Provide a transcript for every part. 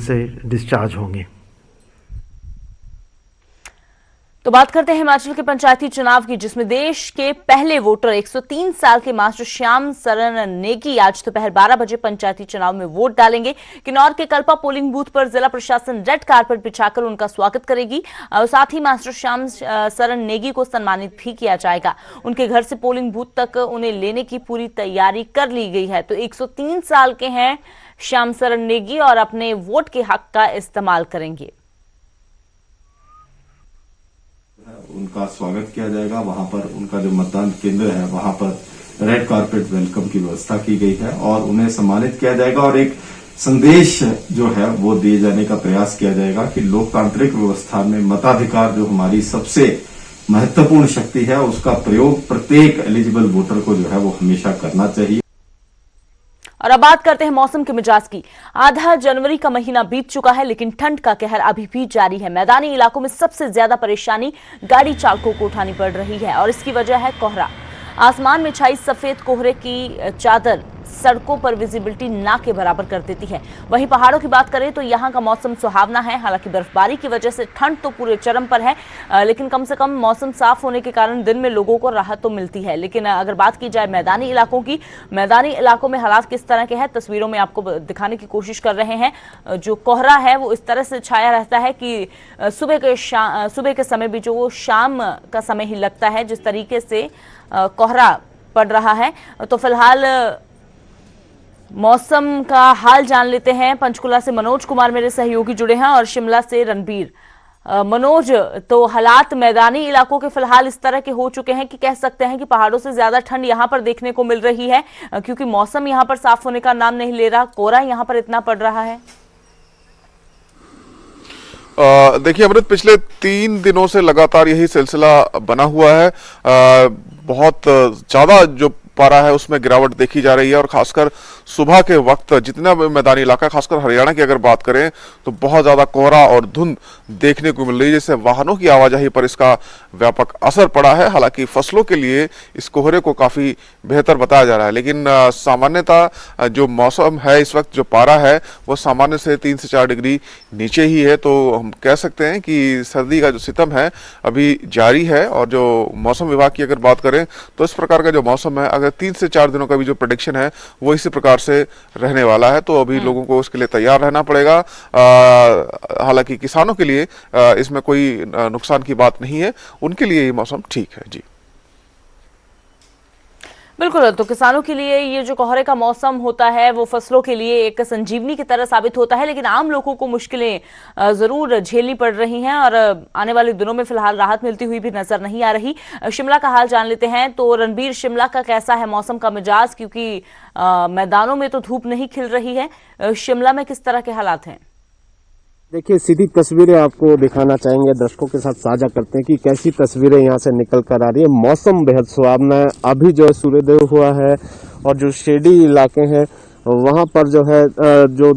से डिस्चार्ज होंगे। तो बात करते हैं हिमाचल के पंचायती चुनाव की, जिसमें देश के पहले वोटर 103 साल के मास्टर श्याम सरन नेगी आज दोपहर 12 बजे पंचायती चुनाव में वोट डालेंगे। किन्नौर के कल्पा पोलिंग बूथ पर जिला प्रशासन रेड कारपेट बिछाकर उनका स्वागत करेगी और साथ ही मास्टर श्याम सरन नेगी को सम्मानित भी किया जाएगा। उनके घर से पोलिंग बूथ तक उन्हें लेने की पूरी तैयारी कर ली गई है। तो 103 साल के हैं श्याम सरन नेगी और अपने वोट के हक का इस्तेमाल करेंगे। उनका स्वागत किया जाएगा। वहां पर उनका जो मतदान केंद्र है वहां पर रेड कारपेट वेलकम की व्यवस्था की गई है और उन्हें सम्मानित किया जाएगा और एक संदेश जो है वो दिए जाने का प्रयास किया जाएगा कि लोकतांत्रिक व्यवस्था में मताधिकार जो हमारी सबसे महत्वपूर्ण शक्ति है उसका प्रयोग प्रत्येक एलिजिबल वोटर को जो है वो हमेशा करना चाहिए। और अब बात करते हैं मौसम के मिजाज की। आधा जनवरी का महीना बीत चुका है, लेकिन ठंड का कहर अभी भी जारी है। मैदानी इलाकों में सबसे ज्यादा परेशानी गाड़ी चालकों को उठानी पड़ रही है और इसकी वजह है कोहरा। आसमान में छाई सफेद कोहरे की चादर सड़कों पर विजिबिलिटी ना के बराबर कर देती है। वहीं पहाड़ों की बात करें तो यहाँ का मौसम सुहावना है। हालांकि बर्फबारी की वजह से ठंड तो पूरे चरम पर है, लेकिन कम से कम मौसम साफ होने के कारण दिन में लोगों को राहत तो मिलती है। लेकिन अगर बात की जाए मैदानी इलाकों की, मैदानी इलाकों में हालात किस तरह के हैं तस्वीरों में आपको दिखाने की कोशिश कर रहे हैं। जो कोहरा है वो इस तरह से छाया रहता है कि सुबह के समय भी जो वो शाम का समय ही लगता है, जिस तरीके से कोहरा पड़ रहा है। तो फिलहाल मौसम का हाल जान लेते हैं। पंचकुला से मनोज कुमार मेरे सहयोगी जुड़े हैं और शिमला से रणबीर। मनोज, तो हालात मैदानी इलाकों के फिलहाल इस तरह के हो चुके हैं कि कह सकते हैं कि पहाड़ों से ज्यादा ठंड यहां पर देखने को मिल रही है, क्योंकि मौसम यहां पर साफ होने का नाम नहीं ले रहा, कोहरा यहां पर इतना पड़ रहा है। देखिए अमृत, पिछले 3 दिनों से लगातार यही सिलसिला बना हुआ है। बहुत ज्यादा जो पारा है उसमें गिरावट देखी जा रही है और खासकर सुबह के वक्त जितना मैदानी इलाका, खासकर हरियाणा की अगर बात करें तो बहुत ज्यादा कोहरा और धुंध देखने को मिल रही है, जिससे वाहनों की आवाजाही पर इसका व्यापक असर पड़ा है। हालांकि फसलों के लिए इस कोहरे को काफी बेहतर बताया जा रहा है, लेकिन सामान्यतः जो मौसम है इस वक्त, जो पारा है वो सामान्य से 3 से 4 डिग्री नीचे ही है। तो हम कह सकते हैं कि सर्दी का जो सितम है अभी जारी है। और जो मौसम विभाग की अगर बात करें तो इस प्रकार का जो मौसम है, अगर 3 से 4 दिनों का भी जो प्रेडिक्शन है वो इसी प्रकार से रहने वाला है। तो अभी लोगों को उसके लिए तैयार रहना पड़ेगा। हालांकि किसानों के लिए इसमें कोई नुकसान की बात नहीं है, उनके लिए ये मौसम ठीक है। जी बिल्कुल, तो किसानों के लिए ये जो कोहरे का मौसम होता है वो फसलों के लिए एक संजीवनी की तरह साबित होता है, लेकिन आम लोगों को मुश्किलें जरूर झेलनी पड़ रही हैं और आने वाले दिनों में फिलहाल राहत मिलती हुई भी नजर नहीं आ रही। शिमला का हाल जान लेते हैं। तो रणबीर, शिमला का कैसा है मौसम का मिजाज, क्योंकि मैदानों में तो धूप नहीं खिल रही है, शिमला में किस तरह के हालात हैं? देखिए, सीधी तस्वीरें आपको दिखाना चाहेंगे, दर्शकों के साथ साझा करते हैं कि कैसी तस्वीरें यहाँ से निकल कर आ रही है। मौसम बेहद सुहावना है। अभी जो है सूर्योदय हुआ है और जो शेडी इलाके हैं वहाँ पर जो है जो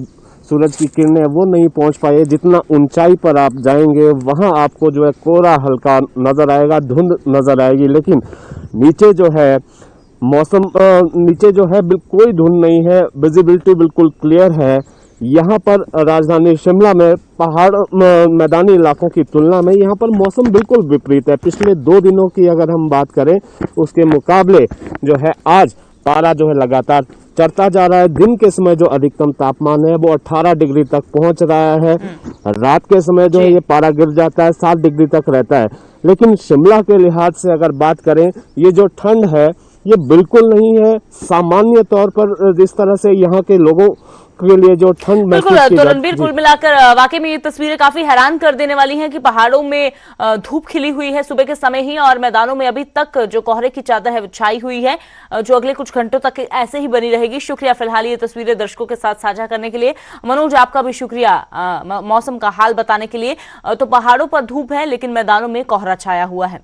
सूरज की किरणें वो नहीं पहुँच पाई है। जितना ऊंचाई पर आप जाएंगे वहाँ आपको जो है कोहरा हल्का नजर आएगा, धुंध नजर आएगी, लेकिन नीचे जो है मौसम नीचे जो है कोई धुंध नहीं है, विजिबिलिटी बिल्कुल क्लियर है। यहाँ पर राजधानी शिमला में पहाड़ मैदानी इलाकों की तुलना में यहाँ पर मौसम बिल्कुल विपरीत है। पिछले 2 दिनों की अगर हम बात करें उसके मुकाबले जो है आज पारा जो है लगातार चढ़ता जा रहा है। दिन के समय जो अधिकतम तापमान है वो 18 डिग्री तक पहुंच रहा है। रात के समय जो है ये पारा गिर जाता है, 7 डिग्री तक रहता है। लेकिन शिमला के लिहाज से अगर बात करें, ये जो ठंड है ये बिल्कुल नहीं है। सामान्य तौर पर जिस तरह से यहाँ के लोगों के लिए जो ठंड बिल्कुल, तो रणबीर, कुल मिलाकर वाकई में ये तस्वीरें काफी हैरान कर देने वाली हैं कि पहाड़ों में धूप खिली हुई है सुबह के समय ही, और मैदानों में अभी तक जो कोहरे की चादर है छाई हुई है, जो अगले कुछ घंटों तक ऐसे ही बनी रहेगी। शुक्रिया फिलहाल ये तस्वीरें दर्शकों के साथ साझा करने के लिए। मनोज, आपका भी शुक्रिया मौसम का हाल बताने के लिए। तो पहाड़ों पर धूप है लेकिन मैदानों में कोहरा छाया हुआ है।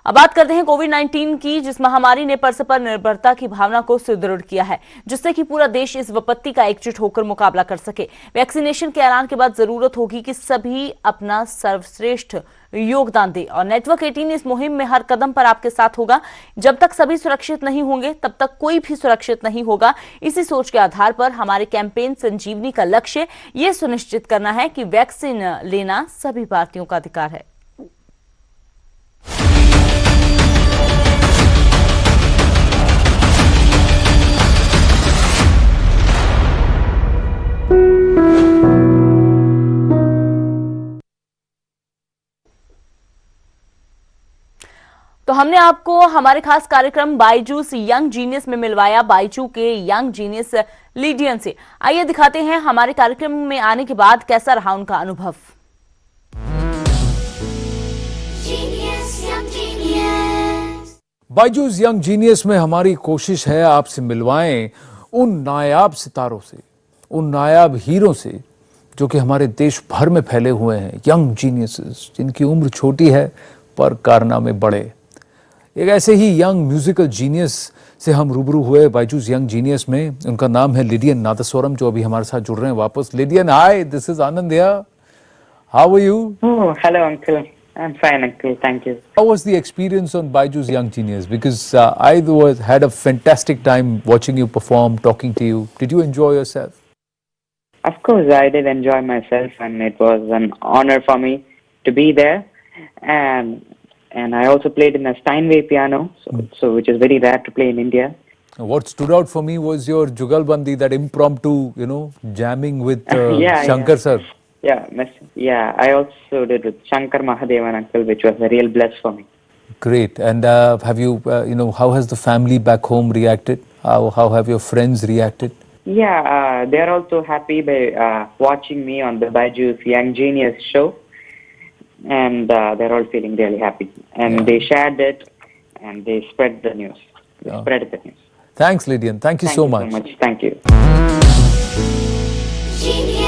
अब बात करते हैं कोविड-19 की, जिस महामारी ने परस्पर निर्भरता की भावना को सुदृढ़ किया है, जिससे कि पूरा देश इस विपत्ति का एकजुट होकर मुकाबला कर सके। वैक्सीनेशन के ऐलान के बाद जरूरत होगी कि सभी अपना सर्वश्रेष्ठ योगदान दें और नेटवर्क 18 इस मुहिम में हर कदम पर आपके साथ होगा। जब तक सभी सुरक्षित नहीं होंगे तब तक कोई भी सुरक्षित नहीं होगा। इसी सोच के आधार पर हमारे कैंपेन संजीवनी का लक्ष्य ये सुनिश्चित करना है कि वैक्सीन लेना सभी भारतीयों का अधिकार है। तो हमने आपको हमारे खास कार्यक्रम बायजूस यंग जीनियस में मिलवाया बायजू के यंग जीनियस लीडियन से। आइए दिखाते हैं हमारे कार्यक्रम में आने के बाद कैसा रहा उनका अनुभव। बायजूस यंग जीनियस में हमारी कोशिश है आपसे मिलवाएं उन नायाब सितारों से, उन नायाब हीरो से जो कि हमारे देश भर में फैले हुए हैं। यंग जीनियसेस जिनकी उम्र छोटी है पर कारनामे बड़े। एक ऐसे ही यंग म्यूजिकल जीनियस से हम रूबरू हुए बायजूस यंग जीनियस में। उनका नाम है लिडियन नादस्वरम, जो अभी हमारे साथ जुड़ रहे हैं वापस। Lydian, hi, this is Anand here. How are you? Oh, hello, uncle. I'm fine, uncle. Thank you. How was the experience on Baijus Young Genius? Because I had a fantastic time watching you perform, talking to you. Did you enjoy yourself? Of course, I did enjoy myself, and it was an honor for me to be there. And I also played in a Steinway piano, so which is very rare to play in India. What stood out for me was your Jugalbandi, that impromptu, jamming with Shankar sir. Yeah, I also did with Shankar Mahadevan, uncle, which was a real bless for me. Great. And have you, how has the family back home reacted? How have your friends reacted? Yeah, they are also happy by watching me on the Baijus Young Genius show. And they're all feeling really happy. And they shared it and they spread the news. Spread the news. Thanks, Lydian. Thank you so much. Thank you so much. Thank you.